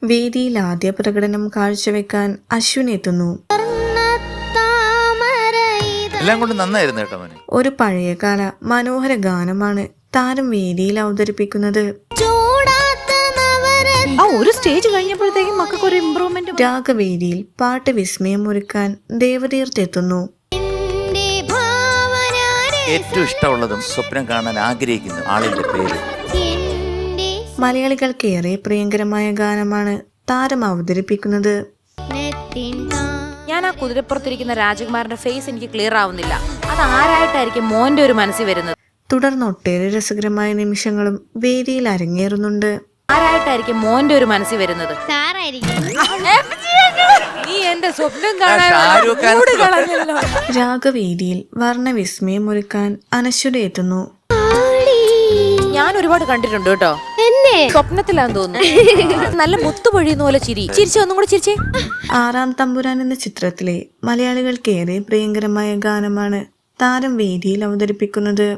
വേദിയിൽ ആദ്യ പ്രകടനം കാഴ്ചവെക്കാൻ അശ്വിൻ എത്തുന്നു. എല്ലാം കൊണ്ട് നന്നായിരുന്നു കേട്ടോ മോനെ. ഒരു പഴയകാല മനോഹര ഗാനമാണ് താരം വേദിയിൽ അവതരിപ്പിക്കുന്നത്. ഒരു സ്റ്റേജ് കഴിഞ്ഞപ്പോഴത്തേക്കും മക്കൾക്ക് ഒരു ഇംപ്രൂവ്മെന്റ്. രാഗവേദിയിൽ പാട്ട് വിസ്മയം ഒരുക്കാൻ ദേവതീർത്തെത്തുന്നു. ഏറ്റവും ഇഷ്ടമുള്ളതും സ്വപ്നം കാണാൻ ആഗ്രഹിക്കുന്ന ആളിന്റെ പേര്. മലയാളികൾക്കേറെ പ്രിയങ്കരമായ ഗാനമാണ് താരം അവതരിപ്പിക്കുന്നത്. ഞാൻ ആ കുതിരപ്പുറത്തിരിക്കുന്ന രാജകുമാരന്റെ ഫേസ് എനിക്ക് ക്ലിയർ ആവുന്നില്ല. അത് ആരായിട്ടായിരിക്കും മോന്റെ ഒരു മനസ്സിൽ വരുന്നത്? തുടർന്ന് ഒട്ടേറെ രസകരമായ നിമിഷങ്ങളും വേദിയിൽ അരങ്ങേറുന്നുണ്ട്. ആരായിട്ടായിരിക്കും മോന്റെ ഒരു മനസ്സിൽ വരുന്നത്? നീ എന്റെ സ്വപ്നം കാണാൻ. രാഗവേദിയിൽ വർണ്ണവിസ്മയം ഒരുക്കാൻ അനശ്വര എത്തുന്നു. ഞാൻ ഒരുപാട് കണ്ടിട്ടുണ്ട് കേട്ടോ. എന്നെ സ്വപ്നത്തിലാന്ന് തോന്നുന്നു. നല്ല മുത്തുപൊഴിയുന്ന പോലെ ചിരി. ചിരിച്ചു ഒന്നും കൂടെ ചിരിച്ചേ. ആറാം തമ്പുരാൻ എന്ന ചിത്രത്തിലെ മലയാളികൾക്കേറെ പ്രിയങ്കരമായ ഗാനമാണ് താരം വേദിയിൽ അവതരിപ്പിക്കുന്നത്.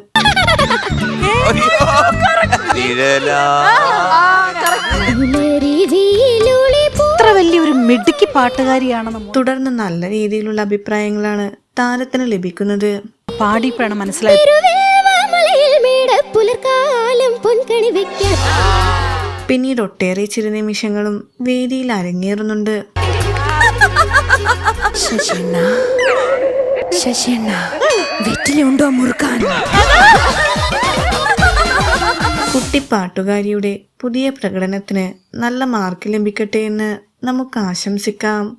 ഇത്ര വലിയൊരു മിടുക്കി പാട്ടുകാരിയാണെന്ന് തുടർന്ന് നല്ല രീതിയിലുള്ള അഭിപ്രായങ്ങളാണ് താരത്തിന് ലഭിക്കുന്നത്. പാടിയപ്പോഴാണ് മനസ്സിലായത്. പിന്നീട് ഒട്ടേറെ ചില നിമിഷങ്ങളും വേദിയിൽ അരങ്ങേറുന്നുണ്ട്. കുട്ടിപ്പാട്ടുകാരിയുടെ പുതിയ പ്രകടനത്തിന് നല്ല മാർക്ക് ലഭിക്കട്ടെ എന്ന് നമുക്ക് ആശംസിക്കാം.